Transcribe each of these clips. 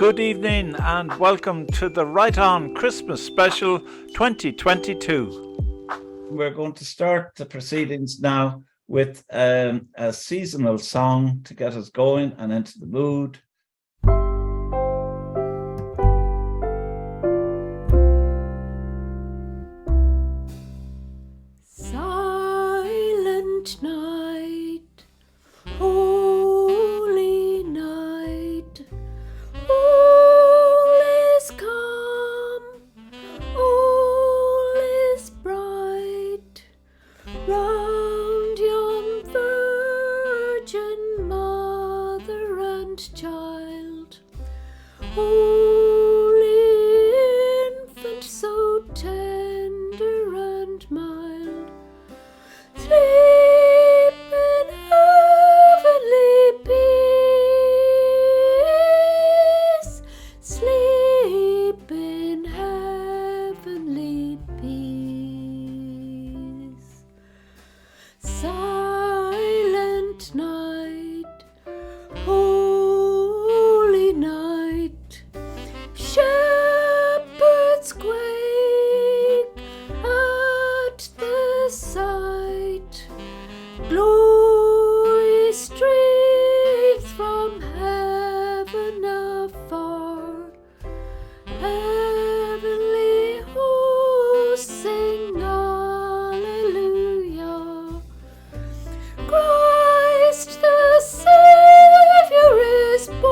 Good evening and welcome to the Right On Christmas Special 2022. We're going to start the proceedings now with a seasonal song to get us going and into the mood. Silent night, holy night, all is calm, all is bright, round yon virgin mother and child, holy infant so tender and mild, sleep in heavenly peace, sleep in heavenly peace. Silent night, holy night, shepherds quake at the sight, glory streams from heaven afar, heavenly hosts sing hallelujah. Christ the Saviour is born,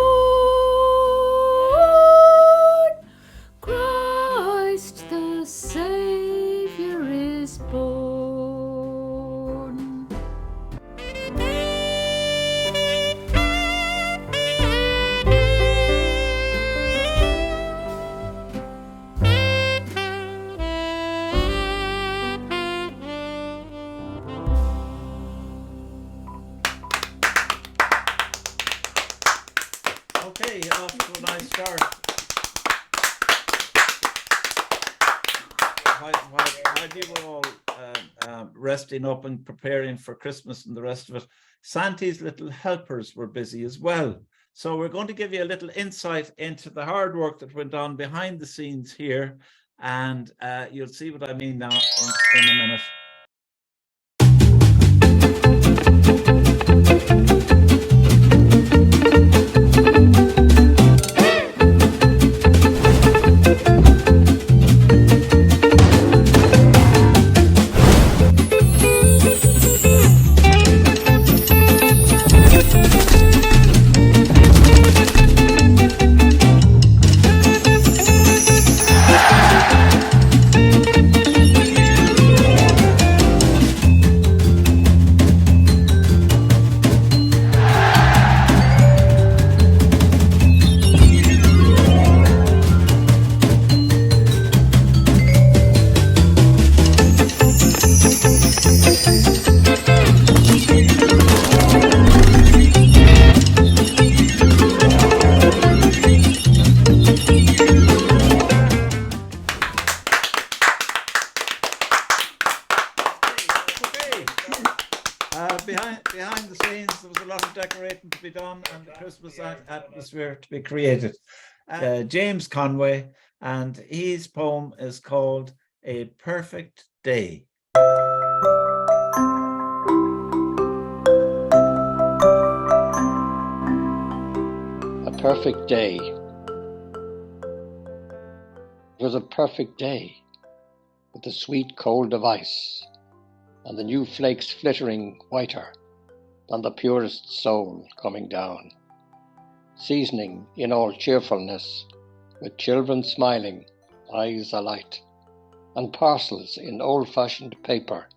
Christ the Saviour is born. Okay, off to a nice start. While you were all resting up and preparing for Christmas and the rest of it, Santa's little helpers were busy as well. So we're going to give you a little insight into the hard work that went on behind the scenes here, and you'll see what I mean now in a minute. Behind the scenes, there was a lot of decorating to be done and the Christmas atmosphere to be created. James Conway, and his poem is called A Perfect Day. A perfect day. It was a perfect day, with the sweet cold of ice, and the new flakes flittering whiter than the purest soul coming down, seasoning in all cheerfulness, with children smiling, eyes alight, and parcels in old-fashioned paper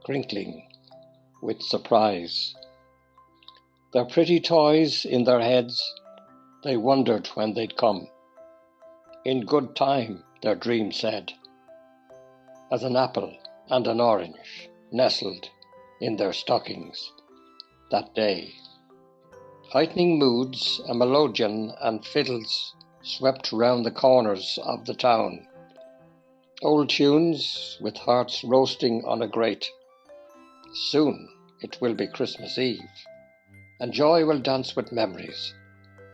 crinkling with surprise. Their pretty toys in their heads, they wondered when they'd come. In good time, their dream said, as an apple and an orange nestled in their stockings that day. Heightening moods, a melodeon and fiddles swept round the corners of the town. Old tunes with hearts roasting on a grate. Soon it will be Christmas Eve, and joy will dance with memories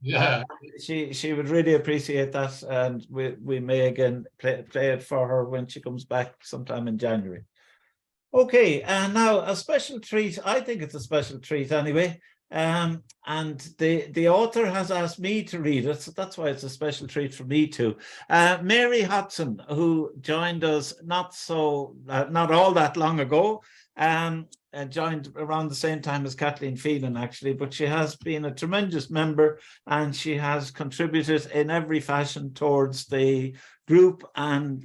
Yeah. She would really appreciate that, and we may again play it for her when she comes back sometime in January. Okay, and now a special treat. I think it's a special treat anyway. And the author has asked me to read it, so that's why it's a special treat for me too. Mary Hodson, who joined us not all that long ago, joined around the same time as Kathleen Phelan, actually, but she has been a tremendous member, and she has contributed in every fashion towards the group, and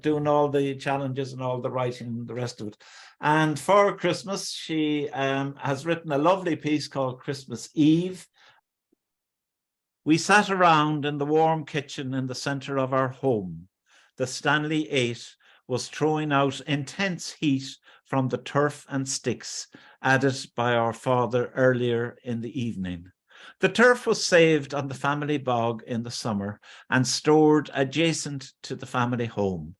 doing all the challenges and all the writing and the rest of it. And for Christmas, she has written a lovely piece called Christmas Eve. We sat around in the warm kitchen in the center of our home. The Stanley 8 was throwing out intense heat from the turf and sticks added by our father earlier in the evening. The turf was saved on the family bog in the summer and stored adjacent to the family home.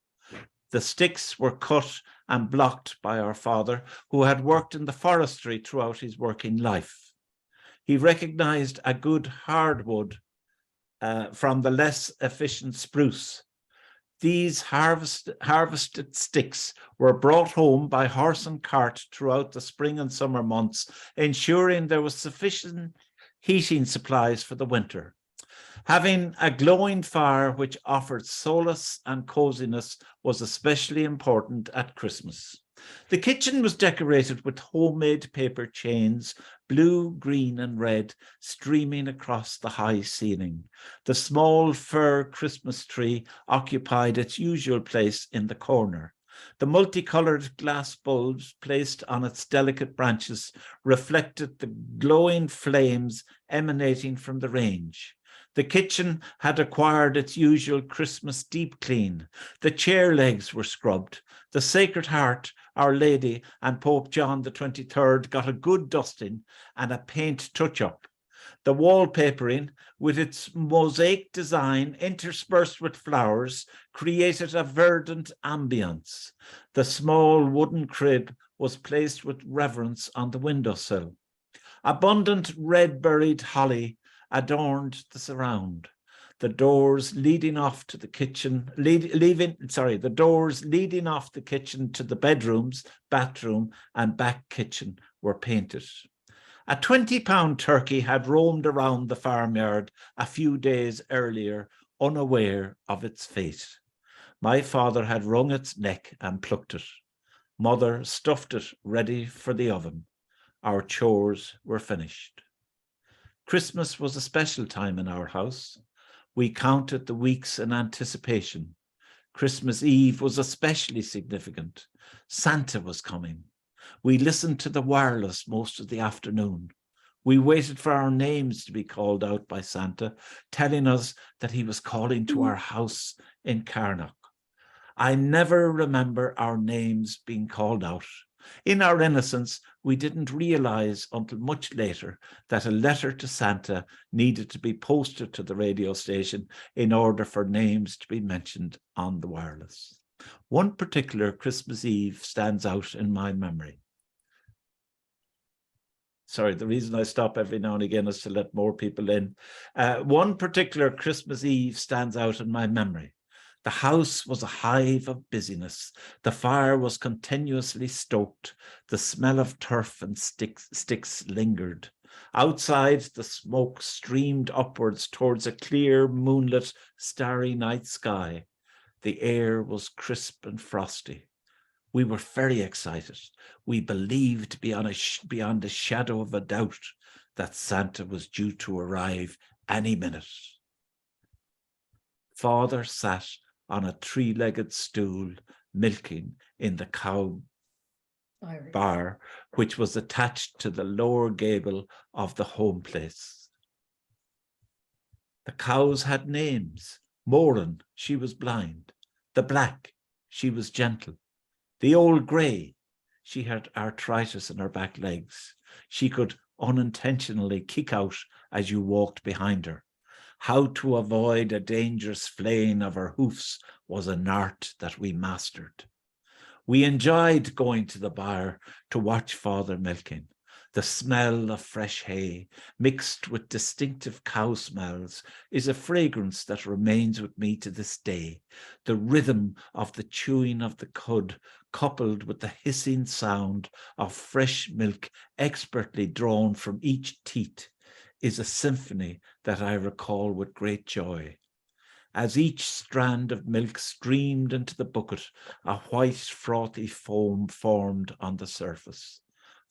The sticks were cut and blocked by our father, who had worked in the forestry throughout his working life. He recognized a good hardwood from the less efficient spruce. These harvested sticks were brought home by horse and cart throughout the spring and summer months, ensuring there was sufficient heating supplies for the winter. Having a glowing fire which offered solace and coziness was especially important at Christmas. The kitchen was decorated with homemade paper chains, blue, green, and red, streaming across the high ceiling. The small fir Christmas tree occupied its usual place in the corner. The multicolored glass bulbs placed on its delicate branches reflected the glowing flames emanating from the range. The kitchen had acquired its usual Christmas deep clean. The chair legs were scrubbed. The Sacred Heart, Our Lady, and Pope John the 23rd got a good dusting and a paint touch-up. The wallpapering, with its mosaic design interspersed with flowers, created a verdant ambience. The small wooden crib was placed with reverence on the windowsill. Abundant red-berried holly adorned the surround. The doors leading off to the kitchen, the doors leading off the kitchen to the bedrooms, bathroom, and back kitchen were painted. A 20-pound turkey had roamed around the farmyard a few days earlier, unaware of its fate. My father had wrung its neck and plucked it. Mother stuffed it ready for the oven. Our chores were finished. Christmas was a special time in our house. We counted the weeks in anticipation. Christmas Eve was especially significant. Santa was coming. We listened to the wireless most of the afternoon. We waited for our names to be called out by Santa, telling us that he was calling to our house in Carnock. I never remember our names being called out. In our innocence, we didn't realize until much later that a letter to Santa needed to be posted to the radio station in order for names to be mentioned on the wireless. One particular Christmas Eve stands out in my memory. Sorry, the reason I stop every now and again is to let more people in. One particular Christmas Eve stands out in my memory. The house was a hive of busyness. The fire was continuously stoked. The smell of turf and sticks lingered. Outside, the smoke streamed upwards towards a clear, moonlit, starry night sky. The air was crisp and frosty. We were very excited. We believed beyond a shadow of a doubt that Santa was due to arrive any minute. Father sat on a three-legged stool, milking in the cow bar, which was attached to the lower gable of the home place. The cows had names. Moran, she was blind. The black, she was gentle. The old grey, she had arthritis in her back legs. She could unintentionally kick out as you walked behind her. How to avoid a dangerous flaying of her hoofs was an art that we mastered. We enjoyed going to the byre to watch Father milking. The smell of fresh hay, mixed with distinctive cow smells, is a fragrance that remains with me to this day. The rhythm of the chewing of the cud, coupled with the hissing sound of fresh milk expertly drawn from each teat, is a symphony that I recall with great joy. As each strand of milk streamed into the bucket, a white frothy foam formed on the surface.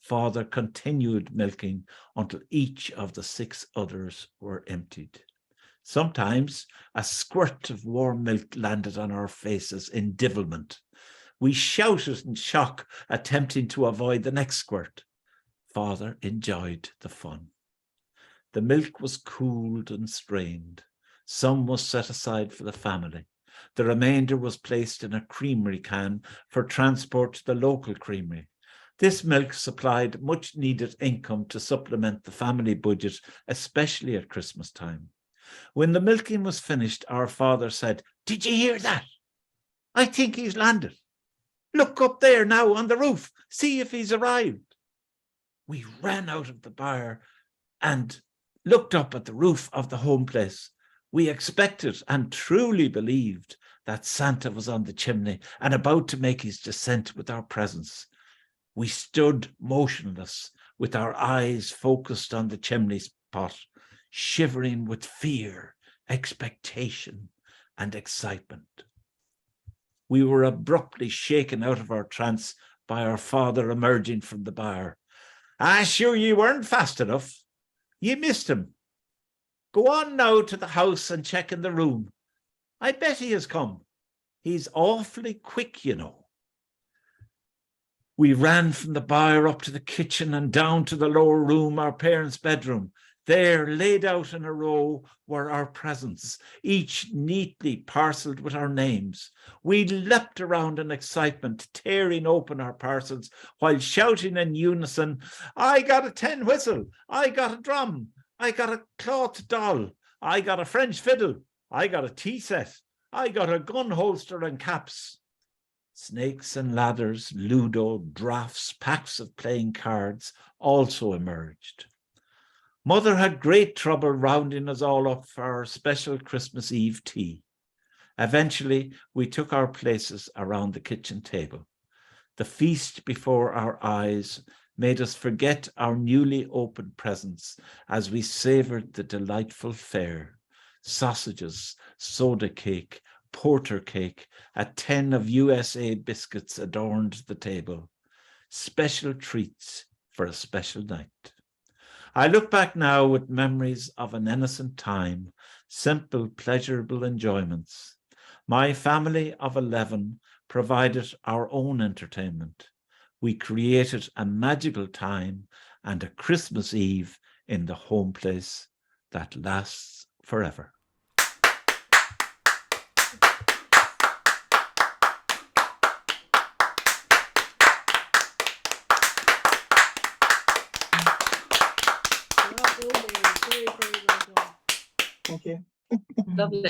Father continued milking until each of the 6 others were emptied. Sometimes a squirt of warm milk landed on our faces in divilment. We shouted in shock, attempting to avoid the next squirt. Father enjoyed the fun. The milk was cooled and strained. Some was set aside for the family. The remainder was placed in a creamery can for transport to the local creamery. This milk supplied much needed income to supplement the family budget, especially at Christmas time. When the milking was finished, our father said, "Did you hear that? I think he's landed. Look up there now on the roof. See if he's arrived." We ran out of the bar and looked up at the roof of the home place. We expected and truly believed that Santa was on the chimney and about to make his descent with our presents. We stood motionless, with our eyes focused on the chimney pot, shivering with fear, expectation, and excitement. We were abruptly shaken out of our trance by our father emerging from the bar. Sure you weren't fast enough. You missed him. Go on now to the house and check in the room. I bet he has come. He's awfully quick, you know. We ran from the bar up to the kitchen and down to the lower room, our parents' bedroom. There, laid out in a row, were our presents, each neatly parcelled with our names. We leapt around in excitement, tearing open our parcels while shouting in unison, "I got a tin whistle, I got a drum, I got a cloth doll, I got a French fiddle, I got a tea set, I got a gun holster and caps." Snakes and ladders, Ludo, draughts, packs of playing cards also emerged. Mother had great trouble rounding us all up for our special Christmas Eve tea. Eventually, we took our places around the kitchen table. The feast before our eyes made us forget our newly opened presents as we savoured the delightful fare. Sausages, soda cake, porter cake, a tin of USA biscuits adorned the table. Special treats for a special night. I look back now with memories of an innocent time, simple, pleasurable enjoyments. My family of 11 provided our own entertainment. We created a magical time and a Christmas Eve in the home place that lasts forever. Thank you. Lovely.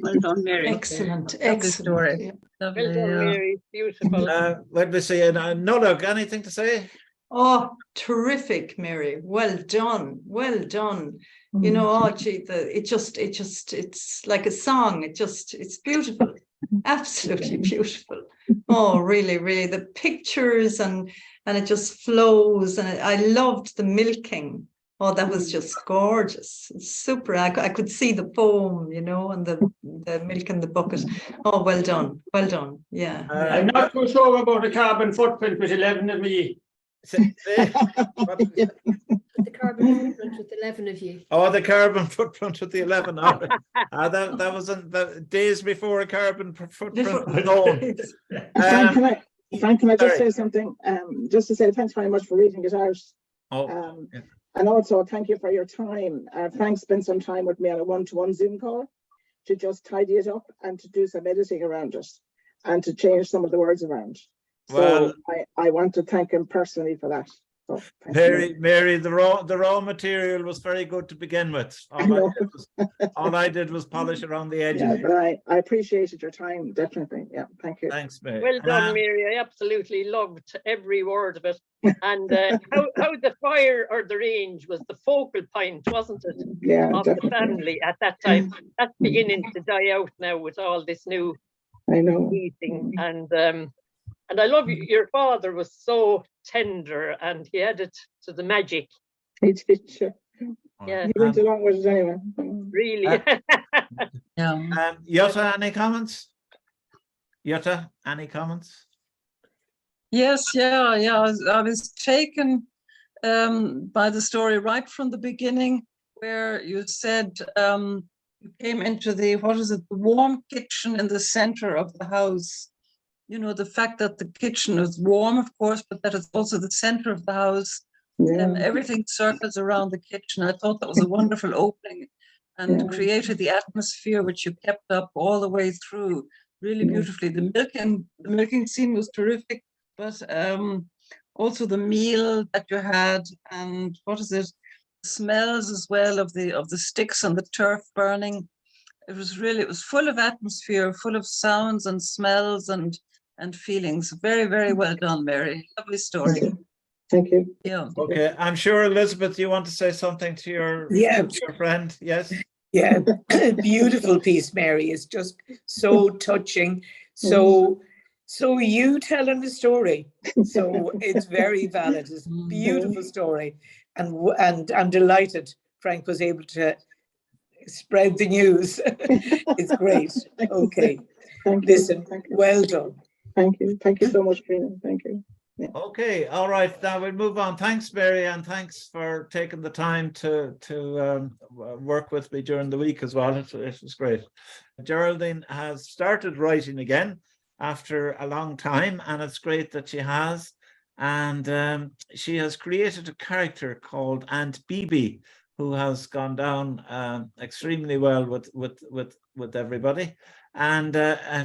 Well done, Mary. Excellent, Lovely excellent. story. Yeah. Lovely. Well done, Mary. Beautiful. Let me see. Nola, anything to say? Oh, terrific, Mary. Well done. Well done. You know, oh gee, it's like a song. It's beautiful. Absolutely beautiful. Oh, really, really. The pictures and it just flows. And I loved the milking. Oh, that was just gorgeous. It's super. I could see the foam, you know, and the milk in the bucket. Oh, well done. Well done. Yeah. I'm not too sure about the carbon footprint with 11 of me. The carbon footprint with 11 of you. Oh, the carbon footprint with the 11. All right. That was the days before a carbon footprint was known. Frank, can I just say something? Just to say thanks very much for reading it out. Yeah. And also thank you for your time. Frank spent some time with me on a one-to-one Zoom call to just tidy it up and to do some editing around it and to change some of the words around. Well, so I want to thank him personally for that. So, thank you. Mary, the raw material was very good to begin with. All I did was polish around the edges. Yeah, but I appreciated your time, definitely. Yeah, thank you. Thanks, Mary. Well done, Mary. I absolutely loved every word of it. And how the fire or the range was the focal point, wasn't it? Yeah, of definitely. the family at that time. That's beginning to die out now with all this new I know. heating. And I love your father was so tender and he had it to the magic. He did, sure. Yeah. He went along with it anyway. Really. Yeah. Jutta, any comments? Jutta, any comments? Yes, yeah. I was taken by the story right from the beginning, where you said you came into the warm kitchen in the center of the house. You know, the fact that the kitchen is warm, of course, but that it's also the center of the house. Yeah. Everything circles around the kitchen. I thought that was a wonderful opening and created the atmosphere which you kept up all the way through really beautifully. The milking scene was terrific, but also the meal that you had, and smells as well of the sticks and the turf burning. It was full of atmosphere, full of sounds and smells and feelings. Very, very well done, Mary. Lovely story. Thank you. Yeah. Okay, I'm sure Elizabeth, you want to say something to your friend? Yes. Yeah, beautiful piece, Mary. It's just so touching. So you telling the story. So it's very valid. It's a beautiful story, and I'm delighted Frank was able to spread the news. It's great. Okay. Listen, well done. Thank you. Thank you so much, Trina. Thank you. Yeah. Okay, all right. Now we'll move on. Thanks, Mary, and thanks for taking the time to work with me during the week as well. It was great. Geraldine has started writing again after a long time, and it's great that she has. And she has created a character called Aunt Bibi, who has gone down extremely well with everybody. And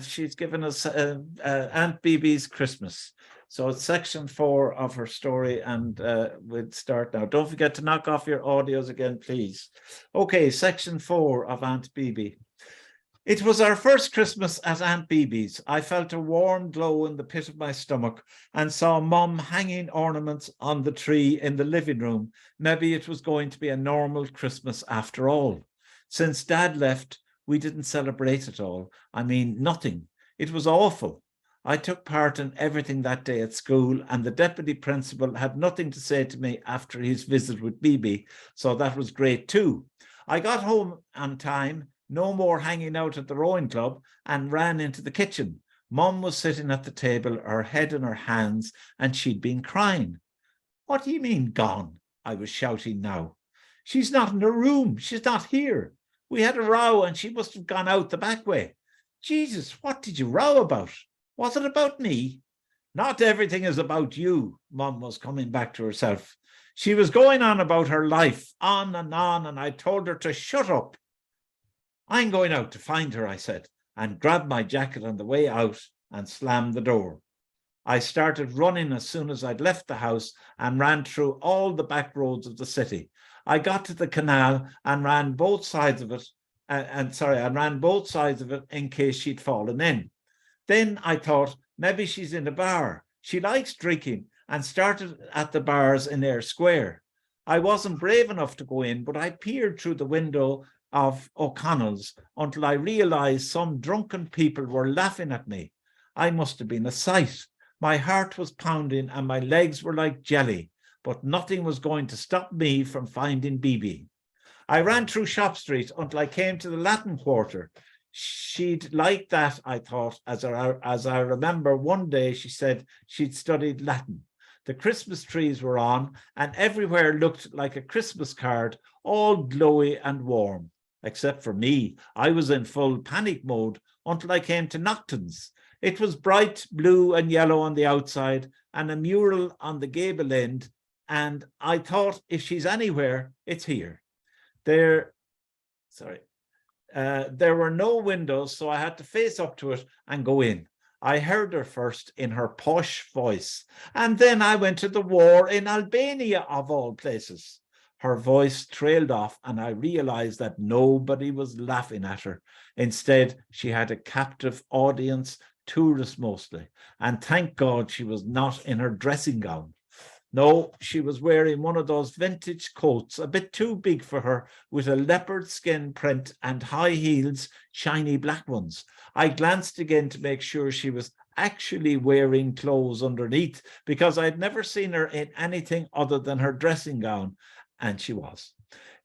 she's given us Aunt Bibi's Christmas. So it's section 4 of her story, and we'll start now. Don't forget to knock off your audios again, please. Okay, section 4 of Aunt Bibi. It was our first Christmas at Aunt Bibi's. I felt a warm glow in the pit of my stomach and saw Mum hanging ornaments on the tree in the living room. Maybe it was going to be a normal Christmas after all. Since Dad left, we didn't celebrate at all. I mean, nothing. It was awful. I took part in everything that day at school, and the deputy principal had nothing to say to me after his visit with Bibi, so that was great too. I got home on time, no more hanging out at the rowing club, and ran into the kitchen. Mum was sitting at the table, her head in her hands, and she'd been crying. What do you mean gone? I was shouting now. She's not in her room. She's not here. We had a row and she must have gone out the back way. Jesus, what did you row about? Was it about me? Not everything is about you, Mum was coming back to herself. She was going on about her life, on, and I told her to shut up. I'm going out to find her, I said, and grabbed my jacket on the way out and slammed the door. I started running as soon as I'd left the house and ran through all the back roads of the city. I got to the canal and ran both sides of it, I ran both sides of it in case she'd fallen in. Then I thought, maybe she's in a bar. She likes drinking, and started at the bars in Eyre Square. I wasn't brave enough to go in, but I peered through the window of O'Connell's until I realized some drunken people were laughing at me. I must have been a sight. My heart was pounding and my legs were like jelly, but nothing was going to stop me from finding Bibi. I ran through Shop Street until I came to the Latin Quarter. She'd like that, I thought, as I remember one day she said she'd studied Latin. The Christmas trees were on and everywhere looked like a Christmas card, all glowy and warm. Except for me, I was in full panic mode until I came to Nocton's. It was bright blue and yellow on the outside and a mural on the gable end, and I thought if she's anywhere, it's here. There were no windows, so I had to face up to it and go in. I heard her first in her posh voice, and then I went to the war in Albania, of all places. Her voice trailed off, and I realized that nobody was laughing at her. Instead, she had a captive audience, tourists mostly, and thank God she was not in her dressing gown. No, she was wearing one of those vintage coats, a bit too big for her, with a leopard skin print and high heels, shiny black ones. I glanced again to make sure she was actually wearing clothes underneath, because I'd never seen her in anything other than her dressing gown, and she was.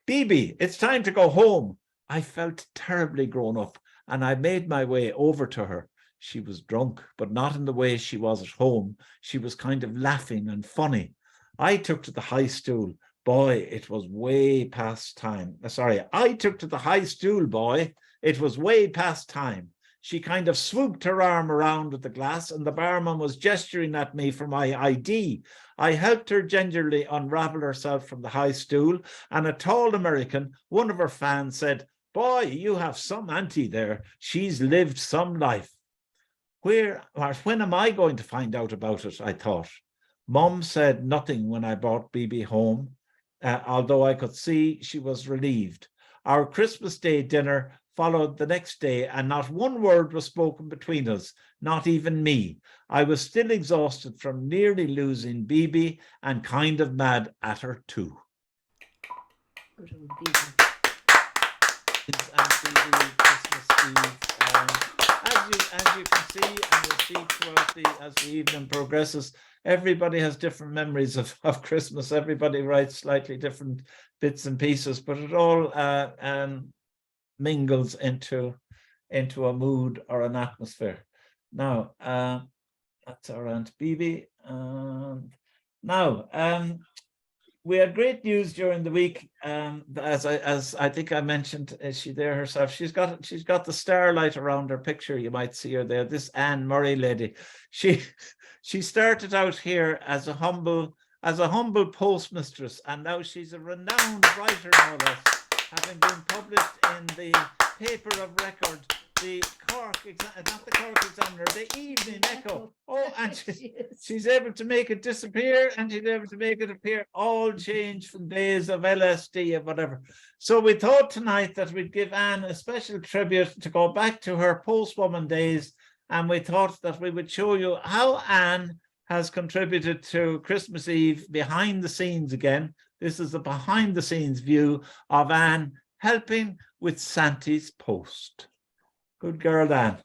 Bibi, it's time to go home. I felt terribly grown up, and I made my way over to her. She was drunk, but not in the way she was at home. She was kind of laughing and funny. I took to the high stool. Boy, it was way past time. Sorry, I took to the high stool, boy. It was way past time. She kind of swooped her arm around with the glass, and the barman was gesturing at me for my ID. I helped her gingerly unravel herself from the high stool, and a tall American, one of her fans, said, "Boy, you have some auntie there. She's lived some life." When am I going to find out about it? I thought. Mum said nothing when I brought Bibi home, although I could see she was relieved. Our Christmas Day dinner followed the next day, and not one word was spoken between us, not even me. I was still exhausted from nearly losing Bibi and kind of mad at her too. Good old Bibi. And Bibi, Christmas Eve. As you can see, and you'll see throughout as the evening progresses, everybody has different memories of Christmas. Everybody writes slightly different bits and pieces, but it all mingles into a mood or an atmosphere. Now, that's our Aunt Bibi. Now, we had great news during the week. As I think I mentioned, is she there herself? She's got the starlight around her picture. You might see her there. This Anne Murray lady. She started out here as a humble postmistress, and now she's a renowned writer, no less, having been published in the paper of record, the Cork Examiner, the Evening Echo. Oh, and she's able to make it disappear, and she's able to make it appear, all changed from days of LSD or whatever. So we thought tonight that we'd give Anne a special tribute to go back to her postwoman days, and we thought that we would show you how Anne has contributed to Christmas Eve behind the scenes again. This is a behind the scenes view of Anne helping with Santa's post. Good girl, Anne.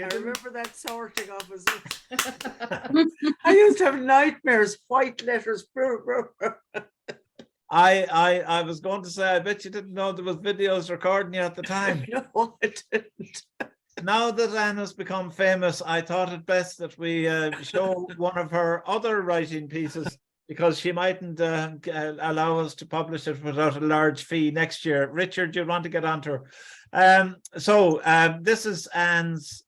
I remember that sorting of us. I used to have nightmares, white letters. I was going to say, I bet you didn't know there was videos recording you at the time. No, I didn't. Now that Anne has become famous, I thought it best that we show one of her other writing pieces, because she mightn't allow us to publish it without a large fee next year. Richard, you want to get onto her? This is Anne's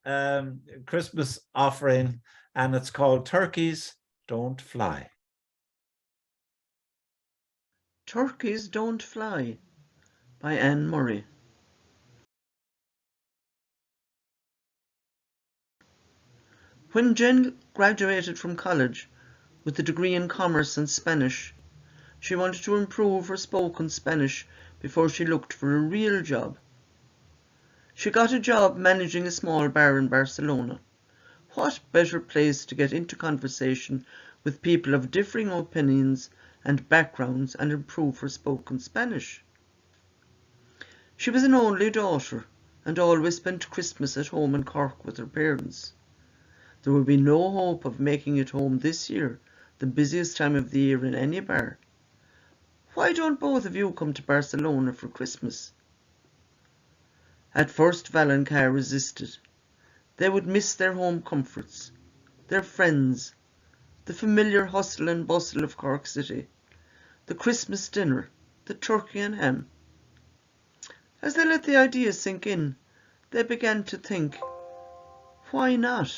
Christmas offering, and it's called Turkeys Don't Fly. Turkeys Don't Fly by Anne Murray. When Jen graduated from college, with a degree in commerce and Spanish. She wanted to improve her spoken Spanish before she looked for a real job. She got a job managing a small bar in Barcelona. What better place to get into conversation with people of differing opinions and backgrounds and improve her spoken Spanish? She was an only daughter and always spent Christmas at home in Cork with her parents. There would be no hope of making it home this year, the busiest time of the year in any bar. Why don't both of you come to Barcelona for Christmas? At first Val and Car resisted. They would miss their home comforts, their friends, the familiar hustle and bustle of Cork City, the Christmas dinner, the turkey and ham. As they let the idea sink in, they began to think, why not?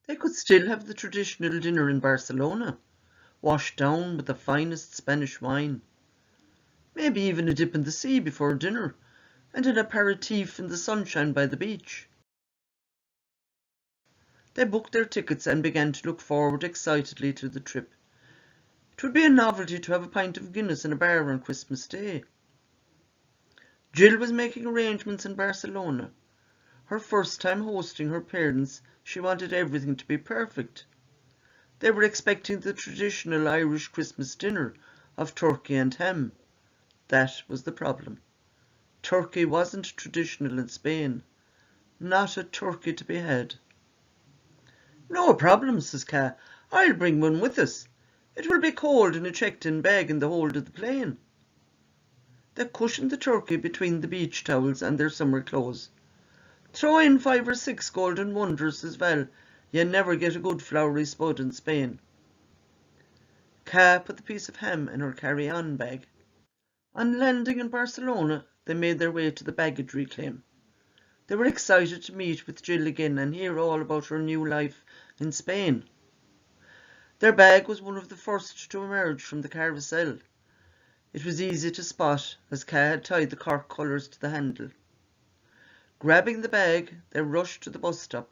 They could still have the traditional dinner in Barcelona, washed down with the finest Spanish wine. Maybe even a dip in the sea before dinner, and an aperitif in the sunshine by the beach. They booked their tickets and began to look forward excitedly to the trip. It would be a novelty to have a pint of Guinness in a bar on Christmas Day. Jill was making arrangements in Barcelona. Her first time hosting her parents, she wanted everything to be perfect. They were expecting the traditional Irish Christmas dinner of turkey and ham. That was the problem. Turkey wasn't traditional in Spain. Not a turkey to be had. No problem, says Ka. I'll bring one with us. It will be cold in a checked-in bag in the hold of the plane. They cushioned the turkey between the beach towels and their summer clothes. Throw in 5 or 6 golden wonders as well. You never get a good flowery spud in Spain. Ka put the piece of ham in her carry-on bag. On landing in Barcelona, they made their way to the baggage reclaim. They were excited to meet with Jill again and hear all about her new life in Spain. Their bag was one of the first to emerge from the carousel. It was easy to spot as Ka had tied the Cork colours to the handle. Grabbing the bag, they rushed to the bus stop,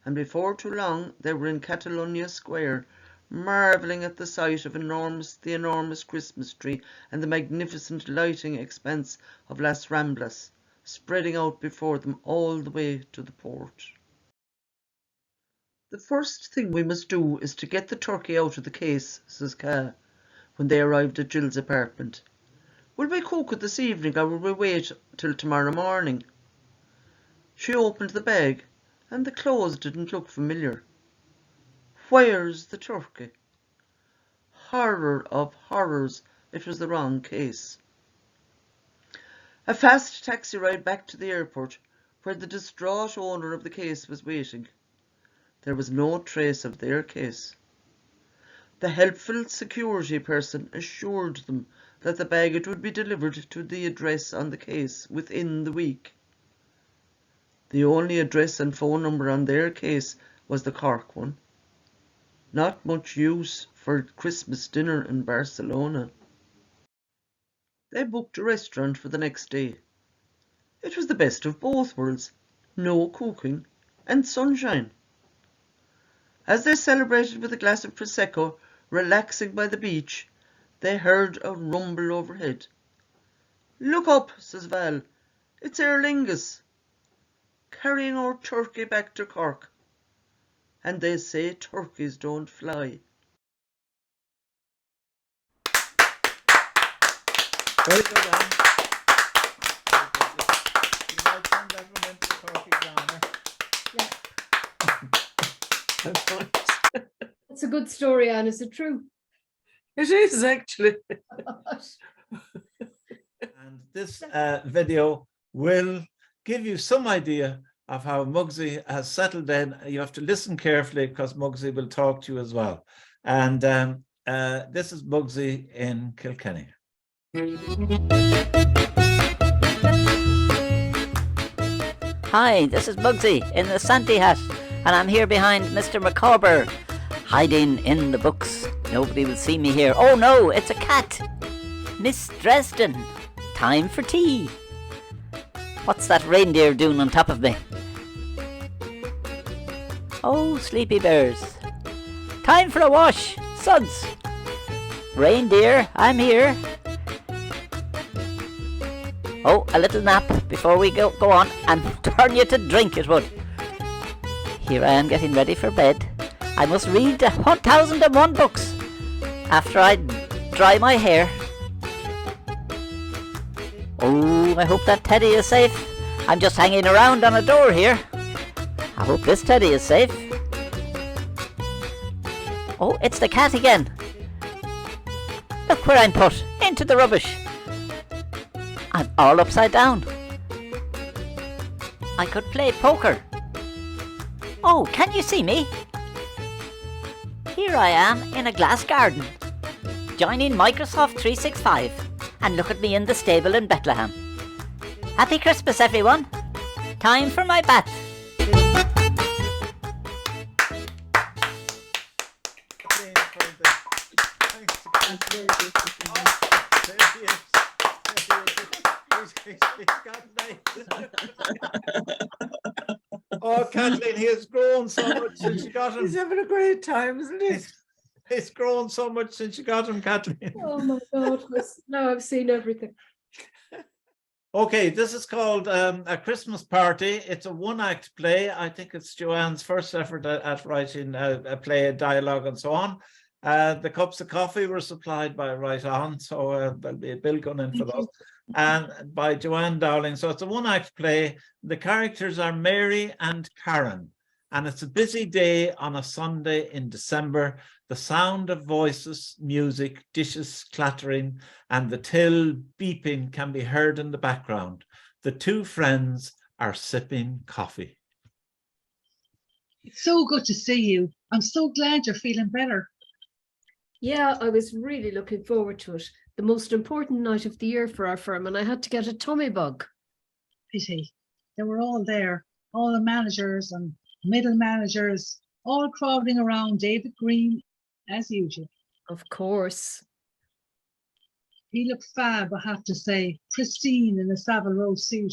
and before too long they were in Catalonia Square, marvelling at the sight of the enormous Christmas tree and the magnificent lighting expanse of Las Ramblas, spreading out before them all the way to the port. The first thing we must do is to get the turkey out of the case, says Ka, when they arrived at Jill's apartment. Will we cook it this evening or will we wait till tomorrow morning? She opened the bag, and the clothes didn't look familiar. Where's the turkey? Horror of horrors, it was the wrong case. A fast taxi ride back to the airport, where the distraught owner of the case was waiting. There was no trace of their case. The helpful security person assured them that the baggage would be delivered to the address on the case within the week. The only address and phone number on their case was the Cork one. Not much use for Christmas dinner in Barcelona. They booked a restaurant for the next day. It was the best of both worlds, no cooking and sunshine. As they celebrated with a glass of Prosecco, relaxing by the beach, they heard a rumble overhead. Look up, says Val. It's Aer Lingus, carrying our turkey back to Cork. And they say turkeys don't fly. Very good, Anne. You might send that one into the turkey grammar. It's a good story, Anne. Is it true? It is actually. And this video will give you some idea of how Mugsy has settled in. You have to listen carefully because Mugsy will talk to you as well. And this is Mugsy in Kilkenny. Hi, this is Mugsy in the Santy hat, and I'm here behind Mr. Micawber, hiding in the books. Nobody will see me here. Oh no, it's a cat! Miss Dresden, time for tea. What's that reindeer doing on top of me? Oh, sleepy bears. Time for a wash. Suds. Reindeer, I'm here. Oh, a little nap before we go on, and turn you to drink it would. Here I am getting ready for bed. I must read the 1001 books after I dry my hair. Oh, I hope that teddy is safe. I'm just hanging around on a door here. I hope this teddy is safe. Oh, it's the cat again. Look where I'm put, into the rubbish. I'm all upside down. I could play poker. Oh, can you see me? Here I am in a glass garden, joining Microsoft 365, and look at me in the stable in Bethlehem. Happy Christmas, everyone. Time for my bath. Oh, Kathleen, he has grown so much since you got him. He's having a great time, isn't he? He's grown so much since you got him, Kathleen. Oh my God, now I've seen everything. Okay, this is called A Christmas Party. It's a one-act play. I think it's Joanne's first effort at writing a play, a dialogue, and so on. The cups of coffee were supplied by Right On, so there'll be a bill going in for those. And by Joanne Dowling. So it's a one-act play. The characters are Mary and Karen. And it's a busy day on a Sunday in December. The sound of voices, music, dishes clattering, and the till beeping can be heard in the background. The two friends are sipping coffee. It's so good to see you. I'm so glad you're feeling better. Yeah, I was really looking forward to it. The most important night of the year for our firm, and I had to get a tummy bug. Pity. They were all there, all the managers and middle managers, all crowding around David Green as usual. Of course. He looked fab, I have to say, pristine in a Savile Row suit.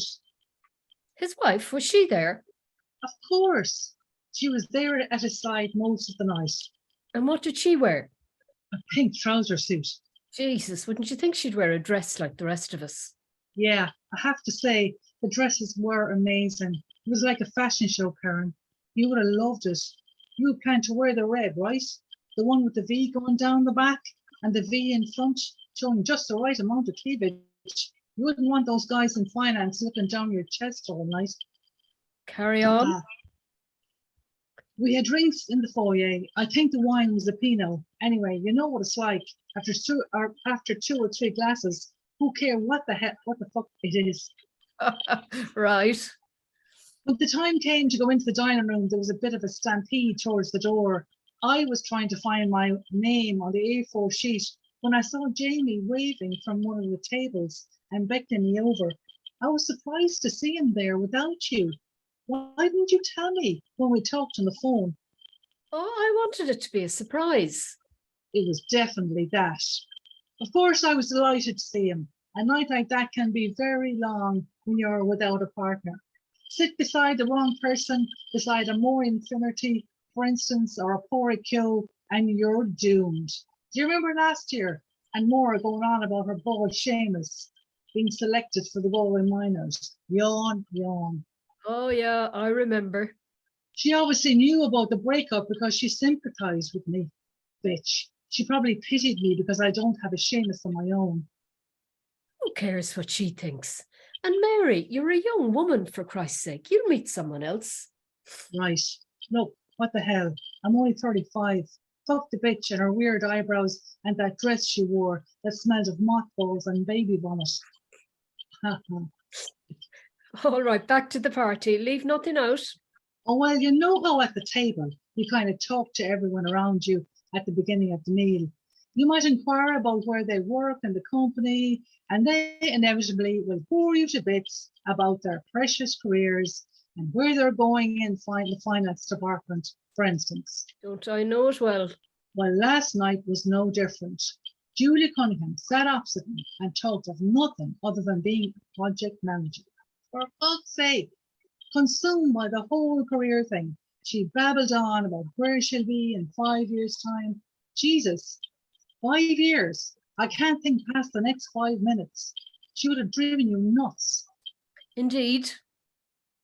His wife, was she there? Of course. She was there at his side most of the night. And what did she wear? A pink trouser suit. Jesus, wouldn't you think she'd wear a dress like the rest of us? Yeah, I have to say, the dresses were amazing. It was like a fashion show, Karen. You would have loved it. You would plan to wear the red, right? The one with the V going down the back and the V in front, showing just the right amount of cleavage. You wouldn't want those guys in finance looking down your chest all night. Carry on. We had drinks in the foyer. I think the wine was a Pinot. Anyway, you know what it's like. After two or three glasses, who cares what the fuck it is? Right. When the time came to go into the dining room, there was a bit of a stampede towards the door. I was trying to find my name on the A4 sheet when I saw Jamie waving from one of the tables and beckoning me over. I was surprised to see him there without you. Why didn't you tell me when we talked on the phone? Oh, I wanted it to be a surprise. It was definitely that. Of course, I was delighted to see him. A night like that can be very long when you're without a partner. Sit beside the wrong person, beside a more infinity, for instance, or a poricule, and you're doomed. Do you remember last year? And Maura going on about her bald Seamus being selected for the role in Minors. Yawn, yawn. Oh, yeah, I remember. She obviously knew about the breakup because she sympathized with me. Bitch. She probably pitied me because I don't have a Seamus of my own. Who cares what she thinks? And Mary, you're a young woman, for Christ's sake. You'll meet someone else. Right. Look, what the hell? I'm only 35. Fuck the bitch and her weird eyebrows and that dress she wore that smelled of mothballs and baby vomit. All right, back to the party. Leave nothing out. Oh, well, you know how at the table you kind of talk to everyone around you at the beginning of the meal. You might inquire about where they work in the company, and they inevitably will bore you to bits about their precious careers and where they're going in the finance department, for instance. Don't I know it well? Well, last night was no different. Julie Cunningham sat opposite me and talked of nothing other than being a project manager. For fuck's sake, consumed by the whole career thing. She babbled on about where she'll be in 5 years' time. Jesus, 5 years. I can't think past the next 5 minutes. She would have driven you nuts. Indeed.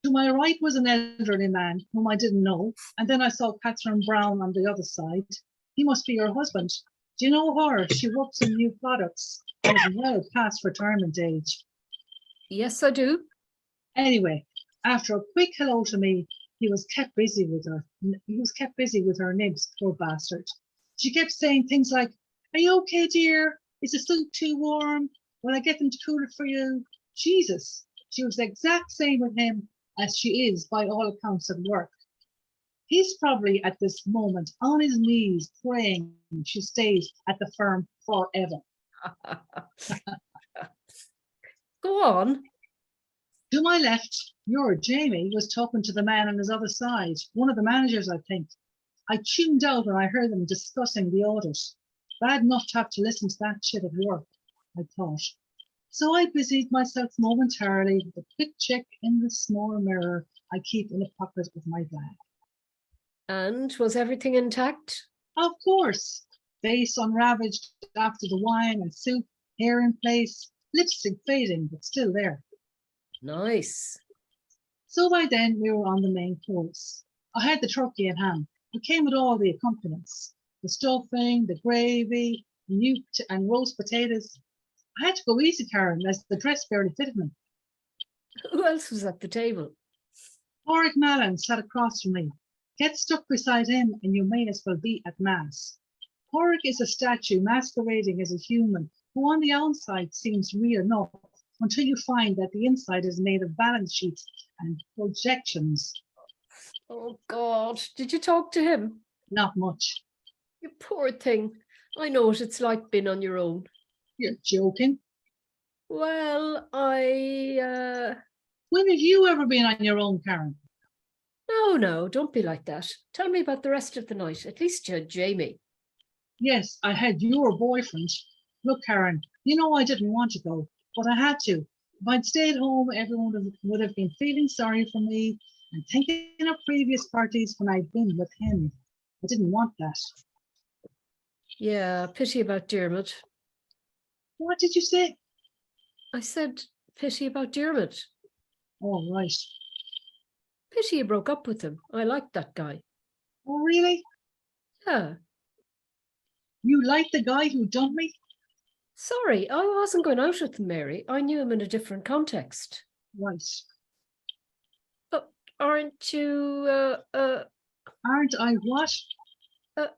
To my right was an elderly man whom I didn't know, and then I saw Catherine Brown on the other side. He must be your husband. Do you know her? She works in new products and is well past retirement age. Yes, I do. Anyway, after a quick hello to me, he was kept busy with her. He was kept busy with her nibs, poor bastard. She kept saying things like, "Are you okay, dear? Is the soup too warm? Will I get them to cool it for you?" Jesus, she was the exact same with him as she is by all accounts at work. He's probably at this moment on his knees praying she stays at the firm forever. Go on. To my left, your Jamie was talking to the man on his other side, one of the managers, I think. I tuned out when I heard them discussing the audit. Bad enough to have to listen to that shit at work, I thought. So I busied myself momentarily with a quick check in the small mirror I keep in the pocket of my bag. And was everything intact? Of course. Face unravaged after the wine and soup, hair in place, lipstick fading, but still there. Nice. So by then we were on the main course. I had the turkey and ham. It came with all the accompaniments. The stuffing, the gravy, nuked and roast potatoes. I had to go easy, Karen, as the dress barely fitted me. Who else was at the table? Warwick Mallon sat across from me. Get stuck beside him and you may as well be at mass. Warwick is a statue masquerading as a human who on the outside seems real enough until you find that the inside is made of balance sheets and projections. Oh, God. Did you talk to him? Not much. You poor thing. I know what it's like being on your own. You're joking. Well, When have you ever been on your own, Karen? No, don't be like that. Tell me about the rest of the night. At least you had Jamie. Yes, I had your boyfriend. Look, Karen, you know I didn't want to go, but I had to. If I'd stayed home, everyone would have been feeling sorry for me and thinking of previous parties when I'd been with him. I didn't want that. Yeah, pity about Dermot. What did you say? I said pity about Dermot. Oh, right. Pity you broke up with him. I liked that guy. Oh, really? Yeah. You like the guy who dumped me? Sorry, I wasn't going out with him, Mary. I knew him in a different context. Right. But aren't you, Aren't I what?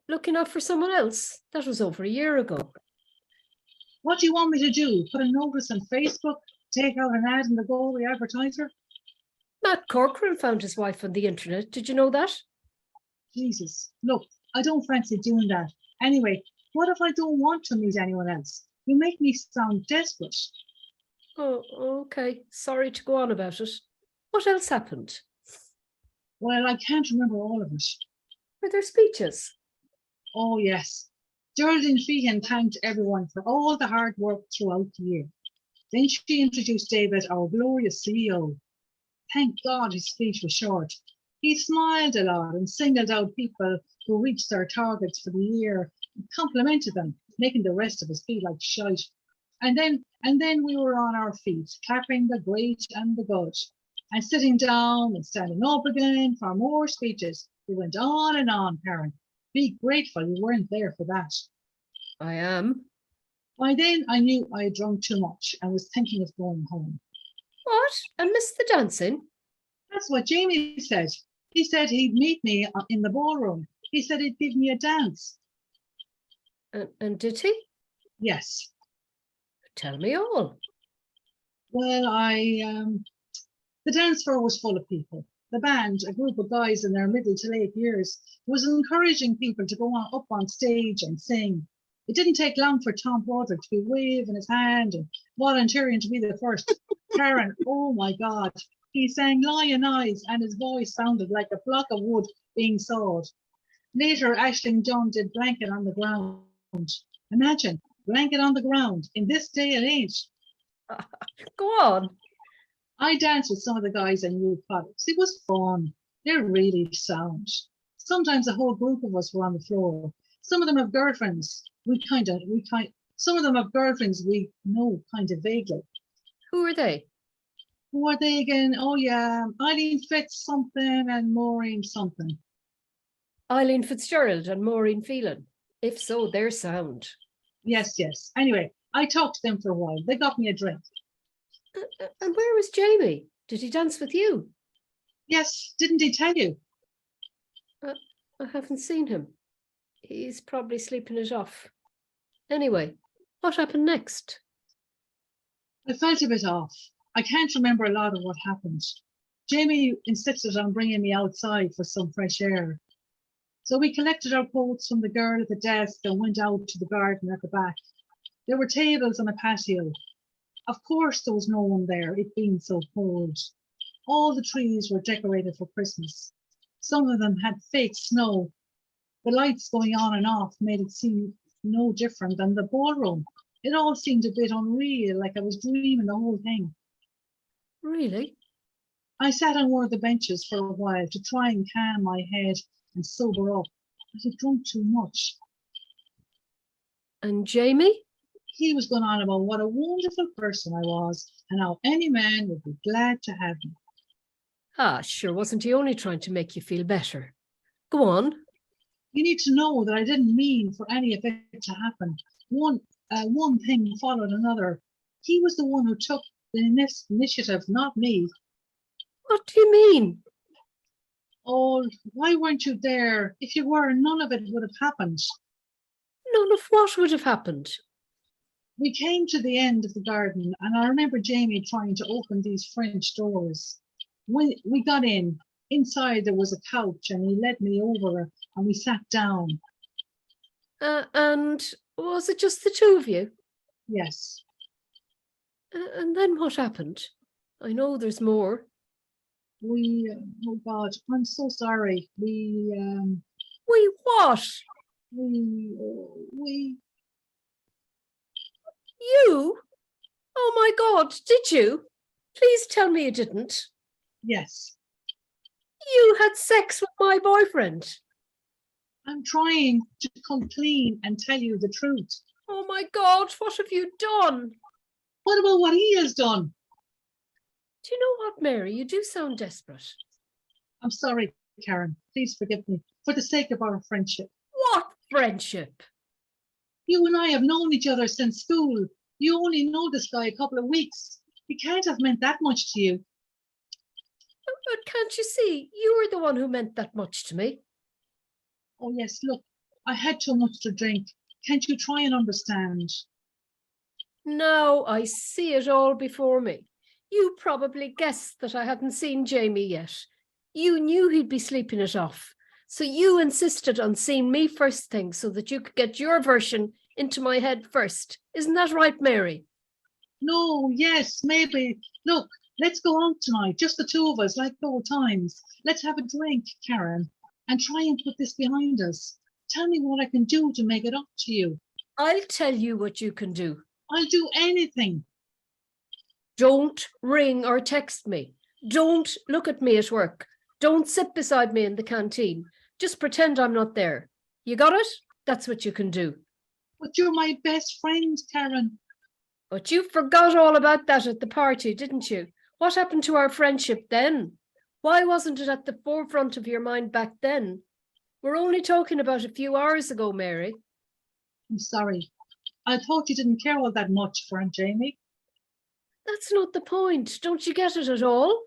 Looking out for someone else? That was over a year ago. What do you want me to do? Put a notice on Facebook? Take out an ad in the Galway Advertiser? Matt Corcoran found his wife on the internet. Did you know that? Jesus. Look, I don't fancy doing that. Anyway, what if I don't want to meet anyone else? You make me sound desperate. Oh, okay. Sorry to go on about it. What else happened? Well, I can't remember all of it. Were there speeches? Oh, yes. Geraldine Feehan thanked everyone for all the hard work throughout the year. Then she introduced David, our glorious CEO. Thank God his speech was short. He smiled a lot and singled out people who reached their targets for the year and complimented them, making the rest of us feel like shite. And then we were on our feet, clapping the great and the good, and sitting down and standing up again for more speeches. We went on and on, Karen. Be grateful you weren't there for that. I am. By then, I knew I had drunk too much and was thinking of going home. What? And missed the dancing? That's what Jamie said. He said he'd meet me in the ballroom. He said he'd give me a dance. And did he? Yes. Tell me all. Well, the dance floor was full of people. The band, a group of guys in their middle to late years, was encouraging people to go up on stage and sing. It didn't take long for Tom Broderick to be waving his hand and volunteering to be the first. Karen, oh my God, he sang Lion Eyes and his voice sounded like a block of wood being sawed. Later, Aisling John did Blanket on the Ground. Imagine, Blanket on the Ground in this day and age. Go on. I danced with some of the guys in new products. It was fun. They're really sound. Sometimes a whole group of us were on the floor. Some of them have girlfriends. Some of them have girlfriends we know kind of vaguely. Who are they? Who are they again? Oh yeah, Eileen Fitz something and Maureen something. Eileen Fitzgerald and Maureen Phelan. If so, they're sound. Yes, yes. Anyway, I talked to them for a while. They got me a drink. And where was Jamie? Did he dance with you? Yes, didn't he tell you? I haven't seen him. He's probably sleeping it off. Anyway, what happened next? I felt a bit off. I can't remember a lot of what happened. Jamie insisted on bringing me outside for some fresh air. So we collected our coats from the girl at the desk and went out to the garden at the back. There were tables on a patio. Of course there was no one there, it being so cold. All the trees were decorated for Christmas. Some of them had fake snow. The lights going on and off made it seem no different than the ballroom. It all seemed a bit unreal, like I was dreaming the whole thing. Really? I sat on one of the benches for a while to try and calm my head and sober up. I had drunk too much. And Jamie? He was going on about what a wonderful person I was and how any man would be glad to have me. Ah, sure, wasn't he only trying to make you feel better? Go on. You need to know that I didn't mean for any of it to happen. One thing followed another. He was the one who took the initiative, not me. What do you mean? Oh, why weren't you there? If you were, none of it would have happened. None of what would have happened? We came to the end of the garden, and I remember Jamie trying to open these French doors. When we got in, inside there was a couch, and he led me over, and we sat down. And was it just the two of you? Yes. And then what happened? I know there's more. Oh God, I'm so sorry. We what? We. You? Oh my God, did you? Please tell me you didn't. Yes. You had sex with my boyfriend. I'm trying to come clean and tell you the truth. Oh my God, what have you done? What about what he has done? Do you know what, Mary? You do sound desperate. I'm sorry, Karen. Please forgive me for the sake of our friendship. What friendship? You and I have known each other since school. You only know this guy a couple of weeks. He can't have meant that much to you. But can't you see? You were the one who meant that much to me. Oh, yes, look, I had too much to drink. Can't you try and understand? Now I see it all before me. You probably guessed that I hadn't seen Jamie yet. You knew he'd be sleeping it off. So you insisted on seeing me first thing so that you could get your version into my head first. Isn't that right, Mary? No, yes, maybe. Look, let's go out tonight, just the two of us, like old times. Let's have a drink, Karen, and try and put this behind us. Tell me what I can do to make it up to you. I'll tell you what you can do. I'll do anything. Don't ring or text me. Don't look at me at work. Don't sit beside me in the canteen. Just pretend I'm not there. You got it? That's what you can do. But you're my best friend, Karen. But you forgot all about that at the party, didn't you? What happened to our friendship then? Why wasn't it at the forefront of your mind back then? We're only talking about a few hours ago, Mary. I'm sorry. I thought you didn't care all that much for Aunt Jamie. That's not the point. Don't you get it at all?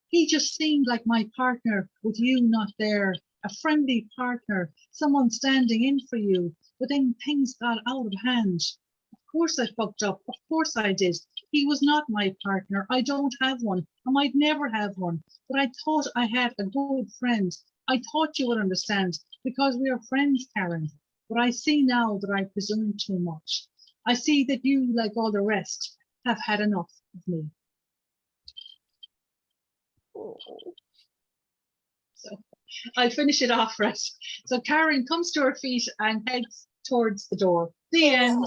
He just seemed like my partner with you not there, a friendly partner, someone standing in for you. But then things got out of hand. Of course I fucked up. Of course I did. He was not my partner. I don't have one. I might never have one. But I thought I had a good friend. I thought you would understand because we are friends, Karen. But I see now that I presumed too much. I see that you, like all the rest, have had enough of me. So I finish it off, right? So Karen comes to her feet and heads towards the door. The end.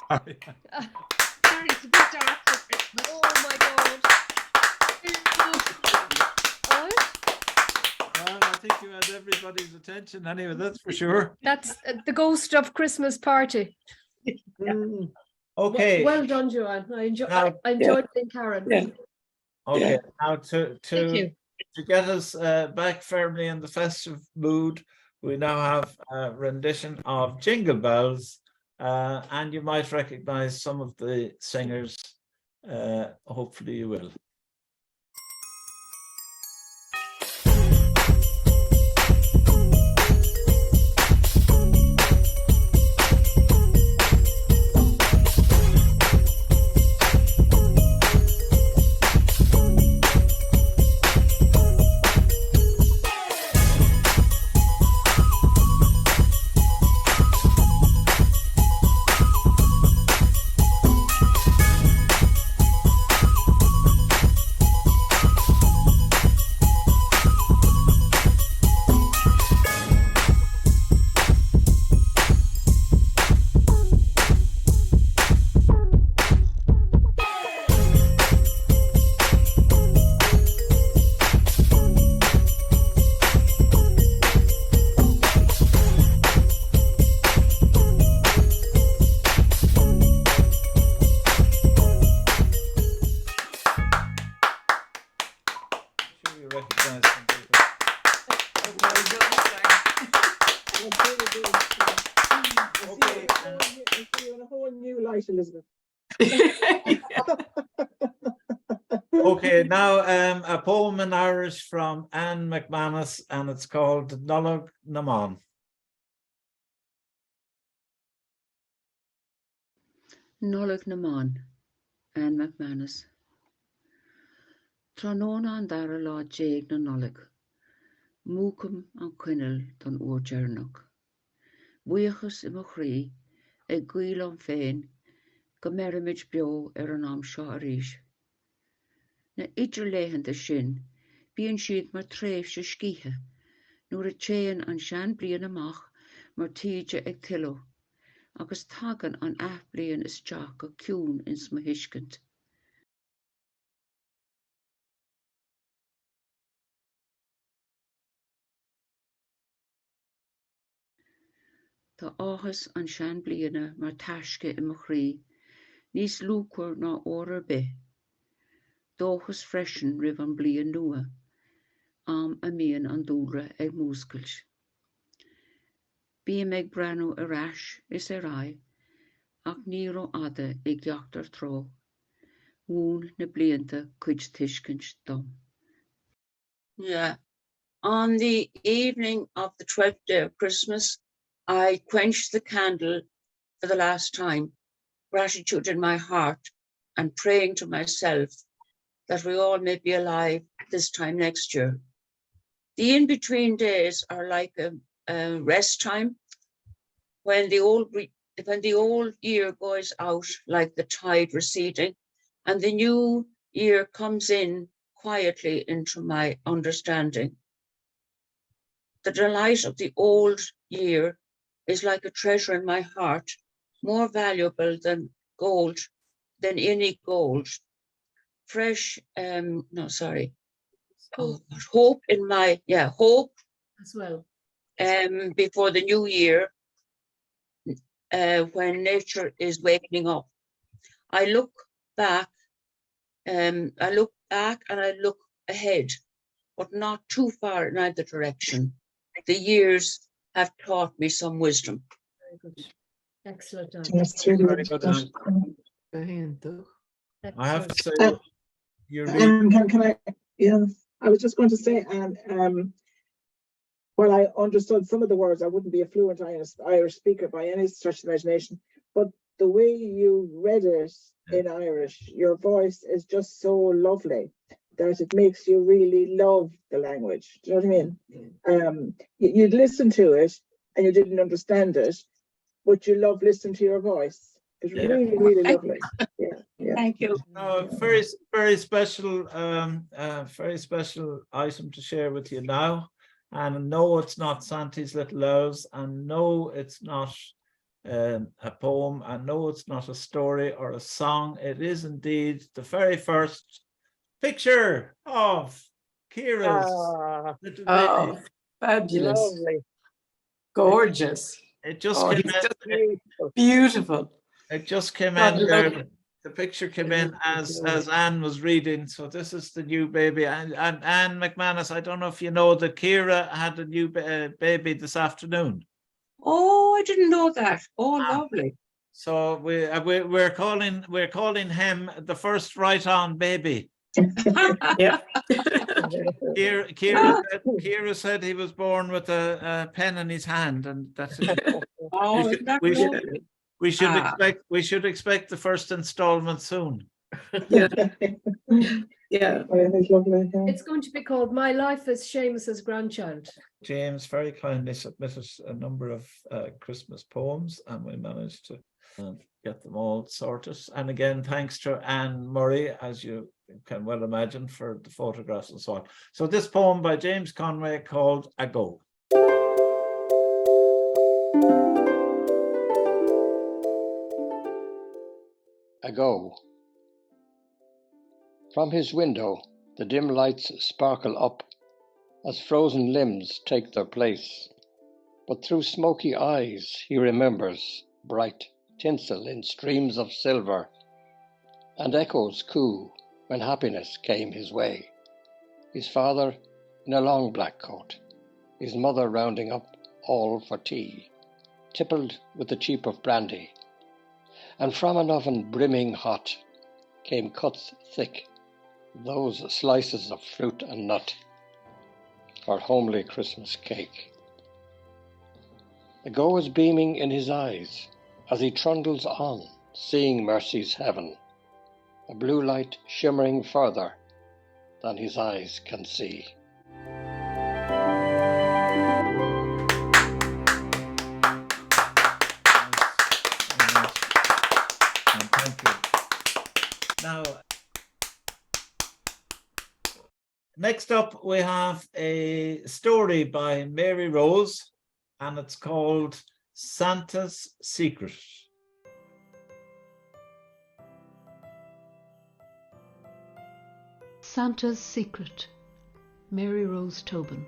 Sorry. Karen, it's a bit dark for Christmas. Oh my God. What? everybody's attention anyway, that's for sure. That's the ghost of Christmas party. Okay. Well done, Joanne. Now- I enjoyed being Karen. Yeah. Okay, Yeah. now Thank you. to get us back firmly in the festive mood, we now have a rendition of Jingle Bells, and you might recognize some of the singers. Hopefully you will. Sure you recognize some people. Okay. I see you in a whole new light, Elizabeth. Okay, now a poem in Irish from Anne McManus, and it's called Nollaig na Mán. Nollaig na Mán, Anne McManus. Tránóna an dara lá déag na nollaig, múcam an cuineal don uair dearnach. Buíochas I mo chrí, ag gaol an féin, go merimid beo an am seo arís. Na idirléhananta sin, bíonn siad mar tréimh sa scíthe, nuair a téann an sean bliain amach mar tíide ag tuileadh, agus tagann an ath bliain isteach go ciúin ins mo thuiscint. Tá áthas an sean bliana mar taisce I mo chrí, níos lúchar ná órar bith. Dóchas freisin ribh an bliain nua, am a míon an dúra ag múscailt. Bíam ag breanú arás is ai, ach ní raibh ada ag gceachtar trá. Mún na blianta cuid tuiscint dom. Yeah. On the evening of the 12th day of Christmas, I quenched the candle for the last time, gratitude in my heart, and praying to myself that we all may be alive this time next year. The in-between days are like a rest time when the old year goes out like the tide receding, and the new year comes in quietly into my understanding. The delight of the old year is like a treasure in my heart, more valuable than gold, than any gold. Hope in my, hope as well. Before the new year, when nature is waking up. I look back and I look ahead, but not too far in either direction. The years have taught me some wisdom. Very good. Excellent. That's really Very good, Anne. I have to say, you're can I? Yeah, I was just going to say, and well, I understood some of the words. I wouldn't be a fluent Irish speaker by any stretch of the imagination, but the way you read it in Irish, your voice is just so lovely that it makes you really love the language. Do you know what I mean? You'd listen to it and you didn't understand it, but you love listening to your voice. It's really, really lovely. Yeah. Thank you. Very, very special, very special item to share with you now. And no, it's not Santa's Little Elves, and no, it's not a poem, and no, it's not a story or a song. It is indeed the very first picture of Ciara's little baby. Fabulous. Lovely. Gorgeous. It just Oh, came he's in. just Beautiful. beautiful. It just came God, in look. there. The picture came in as Anne was reading. So this is the new baby. And Anne McManus, I don't know if you know that Kira had a new baby this afternoon. Oh, I didn't know that. Oh, lovely. So we're calling him the first right-on baby. Yeah. Kira said he was born with a pen in his hand, and that's it. Oh, isn't that lovely? We should expect the first installment soon. Yeah. Yeah. It's going to be called My Life as Seamus's Grandchild. James very kindly submitted a number of Christmas poems, and we managed to get them all sorted. And again, thanks to Anne Murray, as you can well imagine, for the photographs and so on. So this poem by James Conway called A Go. A Go. From his window, the dim lights sparkle up as frozen limbs take their place. But through smoky eyes he remembers bright tinsel in streams of silver, and echoes coo when happiness came his way. His father in a long black coat, his mother rounding up all for tea, tippled with the cheap of brandy, and from an oven brimming hot came cuts thick, those slices of fruit and nut, for homely Christmas cake. The go is beaming in his eyes as he trundles on, seeing mercy's heaven, a blue light shimmering further than his eyes can see. Thank you. Now, next up we have a story by Mary Rose, and it's called Santa's Secret. Santa's Secret, Mary Rose Tobin.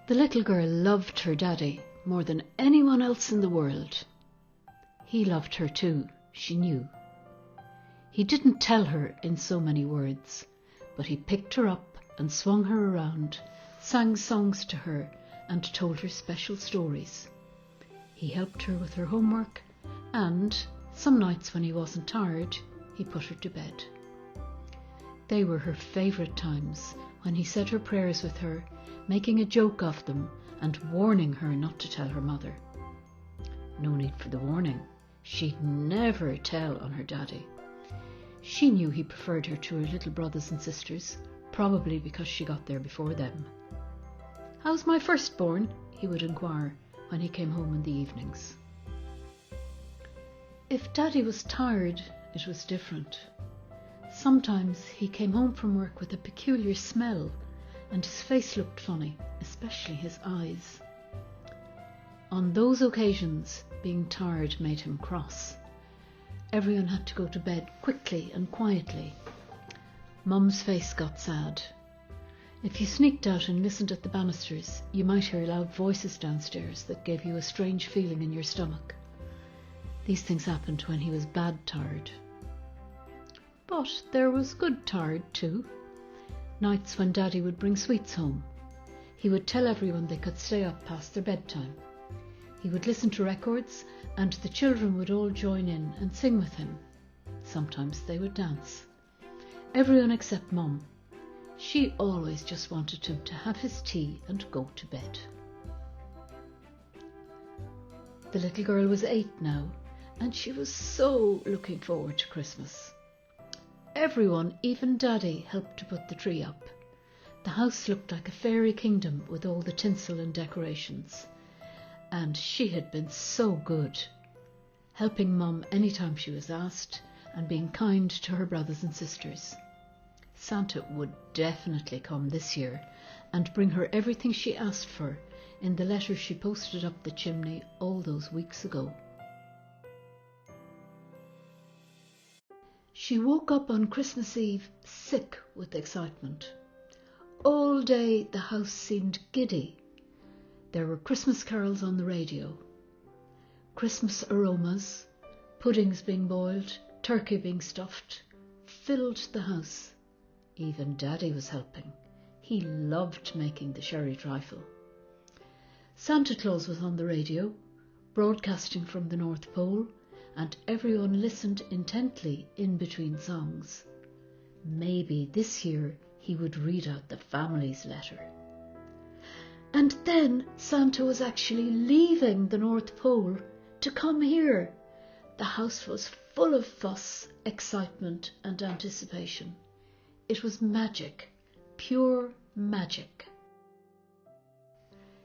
The little girl loved her daddy more than anyone else in the world. He loved her too, she knew. He didn't tell her in so many words, but he picked her up and swung her around, sang songs to her, and told her special stories. He helped her with her homework, and some nights when he wasn't tired, he put her to bed. They were her favourite times, when he said her prayers with her, making a joke of them and warning her not to tell her mother. No need for the warning. She'd never tell on her daddy. She knew he preferred her to her little brothers and sisters, probably because she got there before them. "How's my firstborn?" he would inquire when he came home in the evenings. If Daddy was tired, it was different. Sometimes he came home from work with a peculiar smell, and his face looked funny, especially his eyes. On those occasions, being tired made him cross. Everyone had to go to bed quickly and quietly. Mum's face got sad. If you sneaked out and listened at the banisters, you might hear loud voices downstairs that gave you a strange feeling in your stomach. These things happened when he was bad tired. But there was good tired too. Nights when Daddy would bring sweets home. He would tell everyone they could stay up past their bedtime. He would listen to records, and the children would all join in and sing with him. Sometimes they would dance. Everyone except Mum. She always just wanted him to have his tea and go to bed. The little girl was 8 now, and she was so looking forward to Christmas. Everyone, even Daddy, helped to put the tree up. The house looked like a fairy kingdom with all the tinsel and decorations. And she had been so good, helping Mum any time she was asked and being kind to her brothers and sisters. Santa would definitely come this year and bring her everything she asked for in the letter she posted up the chimney all those weeks ago. She woke up on Christmas Eve sick with excitement. all day the house seemed giddy. There were Christmas carols on the radio, Christmas aromas, puddings being boiled, turkey being stuffed, filled the house. Even Daddy was helping. He loved making the sherry trifle. Santa Claus was on the radio, broadcasting from the North Pole, and everyone listened intently in between songs. Maybe this year he would read out the family's letter. And then Santa was actually leaving the North Pole to come here. The house was full of fuss, excitement, and anticipation. It was magic, pure magic.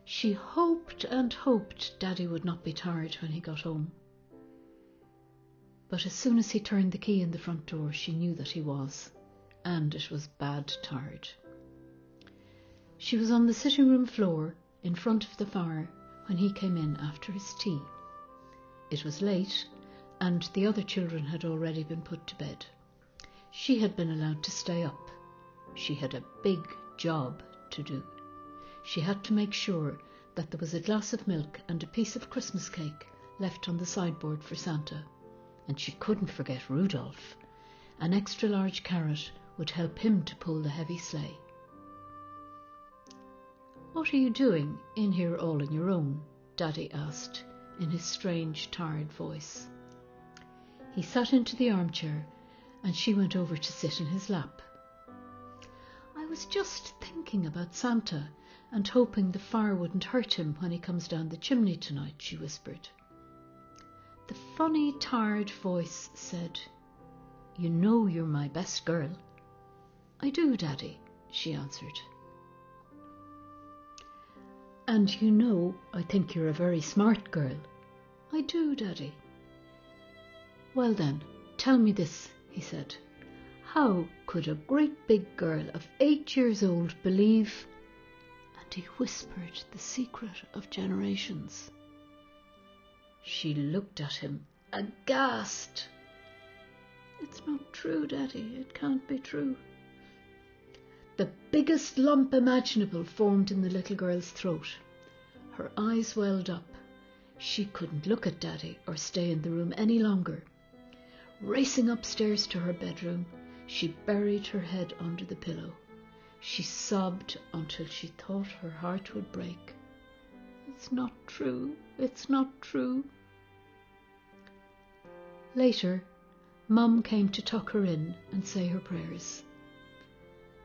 She hoped and hoped Daddy would not be tired when he got home. But as soon as he turned the key in the front door, she knew that he was, and it was bad tired. She was on the sitting room floor in front of the fire when he came in after his tea. It was late, and the other children had already been put to bed. She had been allowed to stay up. She had a big job to do. She had to make sure that there was a glass of milk and a piece of Christmas cake left on the sideboard for Santa. And she couldn't forget Rudolph. An extra large carrot would help him to pull the heavy sleigh. "What are you doing in here all on your own?" Daddy asked in his strange, tired voice. He sat into the armchair and she went over to sit in his lap. "I was just thinking about Santa and hoping the fire wouldn't hurt him when he comes down the chimney tonight," she whispered. The funny, tired voice said, "You know you're my best girl." "I do, Daddy," she answered. "And you know I think you're a very smart girl." "I do, Daddy." "Well then, tell me this," he said. "How could a great big girl of 8 years old believe—" And he whispered the secret of generations. She looked at him, aghast. "It's not true, Daddy. It can't be true." The biggest lump imaginable formed in the little girl's throat. Her eyes welled up. She couldn't look at Daddy or stay in the room any longer. Racing upstairs to her bedroom, she buried her head under the pillow. She sobbed until she thought her heart would break. "It's not true. It's not true." Later, Mum came to tuck her in and say her prayers.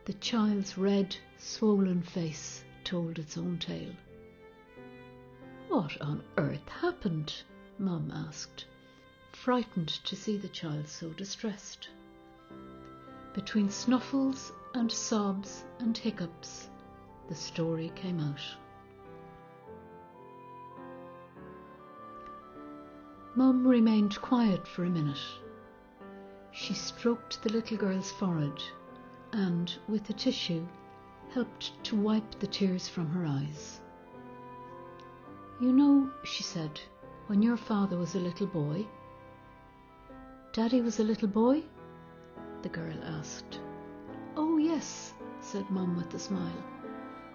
The child's red, swollen face told its own tale. "What on earth happened?" Mum asked, frightened to see the child so distressed. Between snuffles and sobs and hiccups, the story came out. Mum remained quiet for a minute. She stroked the little girl's forehead and, with a tissue, helped to wipe the tears from her eyes. "You know," she said, "when your father was a little boy—" "Daddy was a little boy?" the girl asked. "Oh yes," said Mum with a smile.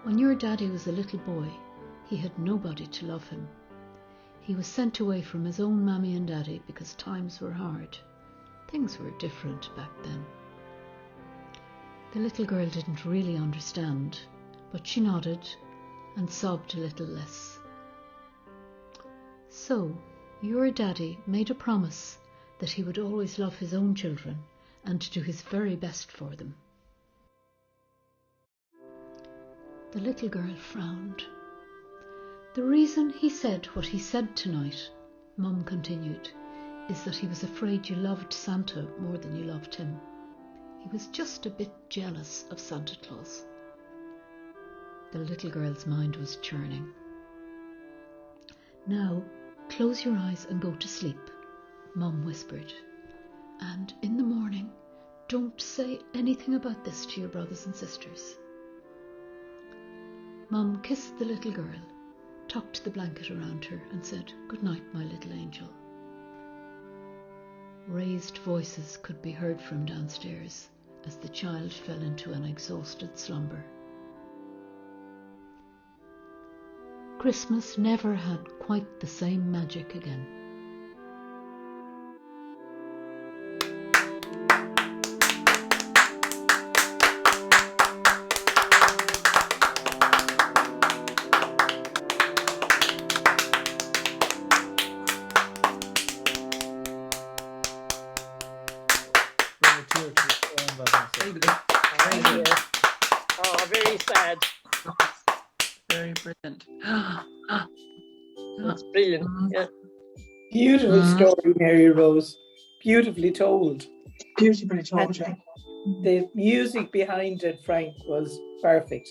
"When your daddy was a little boy, he had nobody to love him. He was sent away from his own mammy and daddy because times were hard. Things were different back then." The little girl didn't really understand, but she nodded and sobbed a little less. "So, your daddy made a promise that he would always love his own children and do his very best for them." The little girl frowned. "The reason he said what he said tonight," Mum continued, "is that he was afraid you loved Santa more than you loved him. He was just a bit jealous of Santa Claus." The little girl's mind was churning. "Now, close your eyes and go to sleep," Mum whispered. "And in the morning, don't say anything about this to your brothers and sisters." Mum kissed the little girl, tucked the blanket around her and said, "Good night, my little angel." Raised voices could be heard from downstairs as the child fell into an exhausted slumber. Christmas never had quite the same magic again. Oh, very sad. Very brilliant. It's brilliant. Yeah. Beautiful story, Mary Rose. Beautifully told. Beautifully told, And the music behind it, Frank, was perfect.